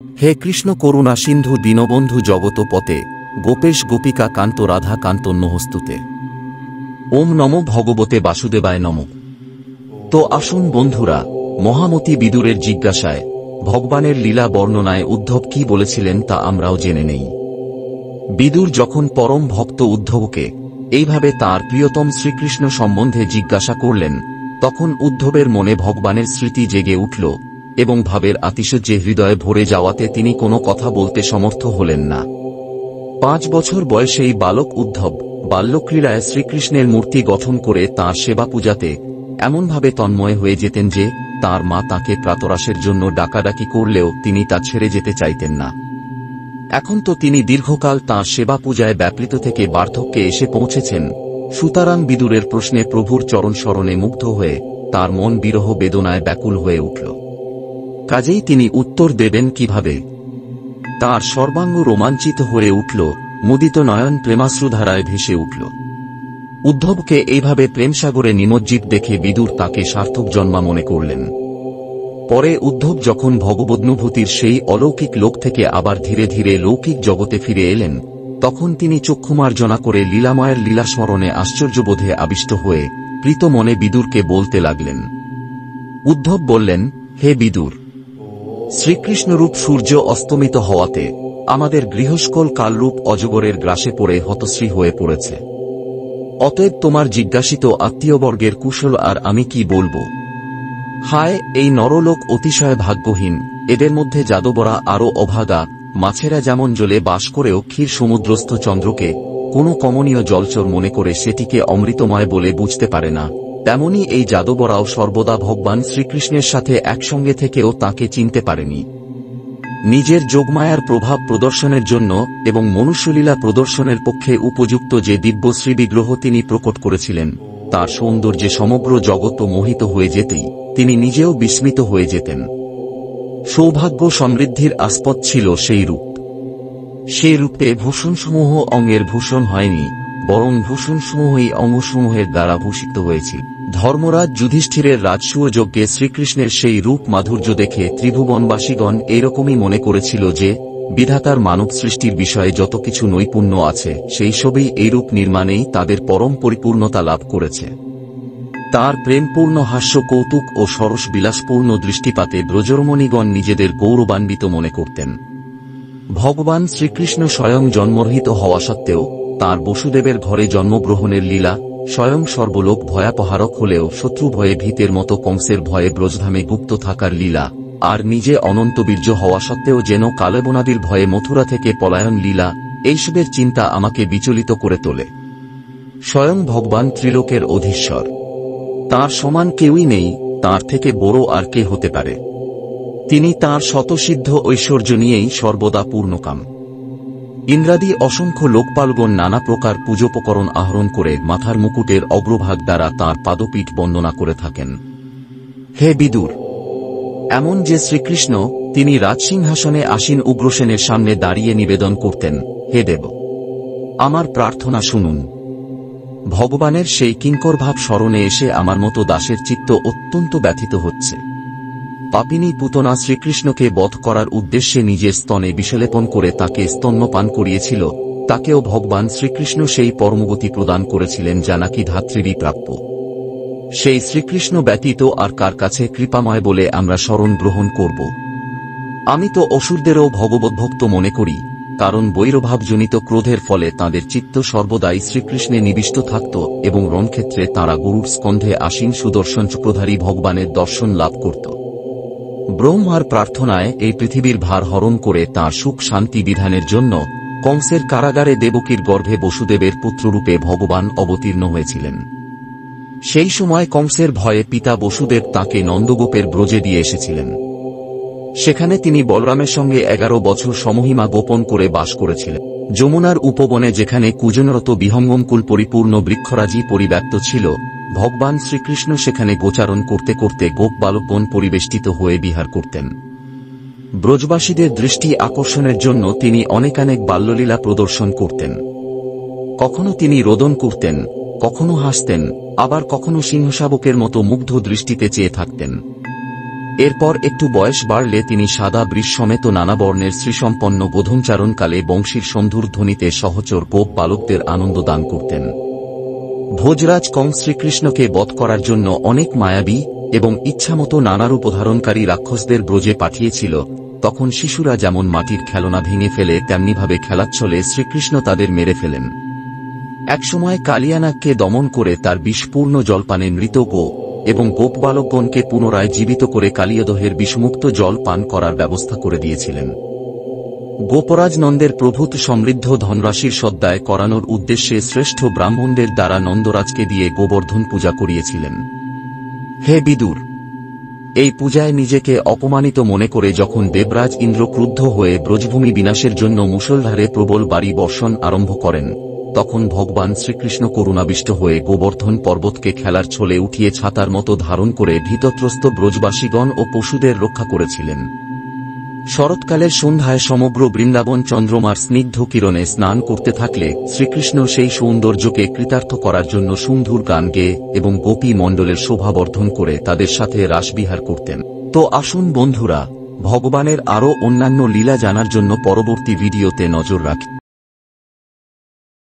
হে কৃষ্ণ করুণা সিন্ধু দীনবন্ধু জগত পতে গোপেশ গোপিকা কান্ত রাধা কান্ত নহস্তুতে। ওম নমো ভগবতে বাসুদেবায় নমঃ। তো আসুন বন্ধুরা, মহামতি বিদুরের জিজ্ঞাসায় ভগবানের লীলা বর্ণনায় উদ্ধব কি বলেছিলেন তা আমরাও জেনে নেই। বিদুর যখন পরম ভক্ত উদ্ধবকে এইভাবে তার প্রিয়তম শ্রীকৃষ্ণ সম্বন্ধে জিজ্ঞাসা করলেন, তখন উদ্ধবের মনে ভগবানের স্মৃতি জেগে উঠল এবং ভাবের আতিশয্যে হৃদয়ে ভরে যাওয়াতে তিনি কোনো কথা বলতে সমর্থ হলেন না। 5 বছর বয়সেই বালক উদ্ধব বাল্যক্রীড়ায় শ্রীকৃষ্ণের মূর্তি গঠন করে তাঁর সেবা পূজাতে এমনভাবে তন্ময় হয়ে যেতেন যে তাঁর মা তাঁকে প্রাতরাশের জন্য ডাকাডাকি করলেও তিনি তা ছেড়ে যেতে চাইতেন না। এখন তো তিনি দীর্ঘকাল তাঁর সেবা পূজায় ব্যাপৃত থেকে বার্ধক্যে এসে পৌঁছেছেন, সুতরাং বিদুরের প্রশ্নে প্রভুর চরণ স্মরণে মুগ্ধ হয়ে তার মন বিরহ বেদনায় ব্যাকুল হয়ে উঠল। কাজেই তিনি উত্তর দেবেন কিভাবে? তার সর্বাঙ্গ রোমাঞ্চিত হয়ে উঠল, মুদিত নয়ন প্রেমাশ্রুধারায় ভেসে উঠল। উদ্ধবকে এইভাবে প্রেমসাগরে নিমজ্জিত দেখে বিদুর তাকে সার্থক জন্মা মনে করলেন। পরে উদ্ধব যখন ভগবদ্নুভূতির সেই অলৌকিক লোক থেকে আবার ধীরে ধীরে লৌকিক জগতে ফিরে এলেন, তখন তিনি চক্ষুমার্জনা করে লীলাময়ের লীলাস্মরণে আশ্চর্যবোধে আবিষ্ট হয়ে প্রীত মনে বিদুরকে বলতে লাগলেন। উদ্ধব বললেন, হে বিদুর, শ্রীকৃষ্ণরূপ সূর্য অস্তমিত হওয়াতে আমাদের গৃহস্কল কালরূপ অজগরের গ্রাসে পড়ে হতশ্রী হয়ে পড়েছে। অতএব তোমার জিজ্ঞাসিত আত্মীয়বর্গের কুশল আর আমি কি বলবো? হায়, এই নরলোক অতিশয় ভাগ্যহীন, এদের মধ্যে যাদবরা আরও অভাগা। মাছেরা যেমন জলে বাস করেও ক্ষীর সমুদ্রস্থ চন্দ্রকে কোনো কমনীয় জলচর মনে করে সেটিকে অমৃতময় বলে বুঝতে পারে না, তেমনি এই যাদবরাও সর্বদা ভগবান শ্রীকৃষ্ণের সাথে একসঙ্গে থেকেও তাঁকে চিনতে পারেনি। নিজের যোগমায়ার প্রভাব প্রদর্শনের জন্য এবং মনুষ্যলীলা প্রদর্শনের পক্ষে উপযুক্ত যে দিব্য শ্রীবিগ্রহ তিনি প্রকট করেছিলেন, তার সৌন্দর্যে সমগ্র জগৎ মোহিত হয়ে যেতেই তিনি নিজেও বিস্মিত হয়ে যেতেন। সৌভাগ্য সমৃদ্ধির আস্পদ ছিল সেই রূপ। সেই রূপে ভূষণসমূহ অঙ্গের ভূষণ হয়নি, বরং ভূষণসমূহই অঙ্গসমূহের দ্বারা ভূষিত হয়েছিল। ধর্মরাজ যুধিষ্ঠিরের রাজসূয় যজ্ঞে শ্রীকৃষ্ণের সেই রূপ মাধুর্য দেখে ত্রিভুবনবাসীগণ এইরকমই মনে করেছিল যে বিধাতার মানব সৃষ্টির বিষয়ে যত কিছু নৈপুণ্য আছে সেই সবই এইরূপ নির্মাণেই তাদের পরম পরিপূর্ণতা লাভ করেছে। তার প্রেমপূর্ণ হাস্য কৌতুক ও সরস বিলাসপূর্ণ দৃষ্টিপাতে ব্রজরমণীগণ নিজেদের গৌরবান্বিত মনে করতেন। ভগবান শ্রীকৃষ্ণ স্বয়ং জন্মরহিত হওয়া সত্ত্বেও তাঁর বসুদেবের ঘরে জন্মগ্রহণের লীলা স্বয়ং সর্বলোক ভয়াপহারক হলেও শত্রু ভয়ে ভীতের মতো কংসের ভয়ে ব্রজধামে গুপ্ত থাকার লীলা, আর নিজে অনন্ত বীর্য হওয়া সত্ত্বেও যেন কালেবনাদির ভয়ে মথুরা থেকে পলায়ন লীলা, এইসবের চিন্তা আমাকে বিচলিত করে তোলে। স্বয়ং ভগবান ত্রিলোকের অধীশ্বর, তাঁর সমান কেউই নেই, তাঁর থেকে বড় আর কে হতে পারে? তিনি তাঁর শতসিদ্ধ ঐশ্বর্য নিয়েই সর্বদা পূর্ণকাম। ইন্দ্রাদি অসংখ্য লোকপালগণ নানা প্রকার পূজোপকরণ আহরণ করে মাথার মুকুটের অগ্রভাগ দ্বারা তাঁর পাদপীঠ বন্দনা করে থাকেন। হে বিদুর, এমন যে শ্রীকৃষ্ণ, তিনি রাজসিংহাসনে আসীন উগ্রসেনের সামনে দাঁড়িয়ে নিবেদন করতেন, হে দেব, আমার প্রার্থনা শুনুন। ভগবানের সেই কিঙ্করভাব স্মরণে এসে আমার মতো দাসের চিত্ত অত্যন্ত ব্যথিত হচ্ছে। পাপিনী পুতনা শ্রীকৃষ্ণকে বধ করার উদ্দেশ্যে নিজের স্তনে বিষলেপন করে তাকে স্তন্যপান করিয়েছিল, তাকেও ভগবান শ্রীকৃষ্ণ সেই পরমগতি প্রদান করেছিলেন যা নাকি ধাত্রীরই প্রাপ্য। সেই শ্রীকৃষ্ণ ব্যতীত আর কার কাছে কৃপাময় বলে আমরা শরণ গ্রহণ করব? আমি তো অসুরদেরও ভগবদ্ভক্ত মনে করি, কারণ বৈরভাবজনিত ক্রোধের ফলে তাঁদের চিত্ত সর্বদাই শ্রীকৃষ্ণে নিবিষ্ট থাকত এবং রণক্ষেত্রে তাঁরা গরুর স্কন্ধে আসীন সুদর্শন চক্রধারী ভগবানের দর্শন লাভ করত। ব্রহ্মার প্রার্থনায় এই পৃথিবীর ভার হরণ করে তাঁর সুখ শান্তি বিধানের জন্য কংসের কারাগারে দেবকীর গর্ভে বসুদেবের পুত্ররূপে ভগবান অবতীর্ণ হয়েছিলেন। সেই সময় কংসের ভয়ে পিতা বসুদেব তাঁকে নন্দগোপের ব্রজে দিয়ে এসেছিলেন। সেখানে তিনি বলরামের সঙ্গে 11 বছর সমহিমা গোপন করে বাস করেছিলেন। যমুনার উপবনে যেখানে কুজনরত বিহঙ্গমকুল পরিপূর্ণ বৃক্ষরাজি পরিব্যাপ্ত ছিল, ভগবান শ্রীকৃষ্ণ সেখানে গোচারণ করতে করতে গোপ বালকগণ পরিবেষ্টিত হয়ে বিহার করতেন। ব্রজবাসীদের দৃষ্টি আকর্ষণের জন্য তিনি অনেকানেক বাল্যলীলা প্রদর্শন করতেন। কখনো তিনি রোদন করতেন, কখনো হাসতেন, আবার কখনো সিংহশাবকের মতো মুগ্ধ দৃষ্টিতে চেয়ে থাকতেন। এরপর একটু বয়স বাড়লে তিনি সাদা বৃষ সমেত নানা বর্ণের শ্রীসম্পন্ন গোধনচারণকালে বংশীর সন্ধুর ধ্বনিতে সহচর গোপ বালকদের আনন্দ দান করতেন। ভোজরাজ কং শ্রীকৃষ্ণকে বধ করার জন্য অনেক মায়াবী এবং ইচ্ছামতো নানারূপ ধারণকারী রাক্ষসদের ব্রজে পাঠিয়েছিল। তখন শিশুরা যেমন মাটির খেলনা ভেঙে ফেলে তেমনিভাবে খেলাচ্ছলে শ্রীকৃষ্ণ তাদের মেরে ফেলেন। একসময় কালিয়ানাগকে দমন করে তার বিষপূর্ণ জলপানে মৃত গো এবং গোপ বালকগণকে পুনরায় জীবিত করে কালিয়দহের বিষমুক্ত জল পান করার ব্যবস্থা করে দিয়েছিলেন। গোপরাজ নন্দের প্রভূত সমৃদ্ধ ধনরাশির সদ্দায় করানোর উদ্দেশ্যে শ্রেষ্ঠ ব্রাহ্মণদের দ্বারা নন্দরাজকে দিয়ে গোবর্ধন পূজা করিয়েছিলেন। হে বিদুর, এই পূজায় নিজেকে অপমানিত মনে করে যখন দেবরাজ ইন্দ্র ক্রুদ্ধ হয়ে ব্রজভূমি বিনাশের জন্য মুষলধারে প্রবল বাড়ি বর্ষণ আরম্ভ করেন, তখন ভগবান শ্রীকৃষ্ণ করুণাবিষ্ট হয়ে গোবর্ধন পর্বতকে খেলার ছলে উঠিয়ে ছাতার মতো ধারণ করে ভীতত্রস্ত ব্রজবাসীগণ ও পশুদের রক্ষা করেছিলেন। শরৎকালের সন্ধ্যায় সমগ্র বৃন্দাবন চন্দ্রমার স্নিগ্ধ কিরণে স্নান করতে থাকলে শ্রীকৃষ্ণ সেই সৌন্দর্যকে কৃতার্থ করার জন্য সুন্ধুর গান গেয়ে এবং গোপী মণ্ডলের শোভাবর্ধন করে তাদের সাথে রাসবিহার করতেন। তো আসুন বন্ধুরা, ভগবানের আরও অন্যান্য লীলা জানার জন্য পরবর্তী ভিডিওতে নজর রাখি।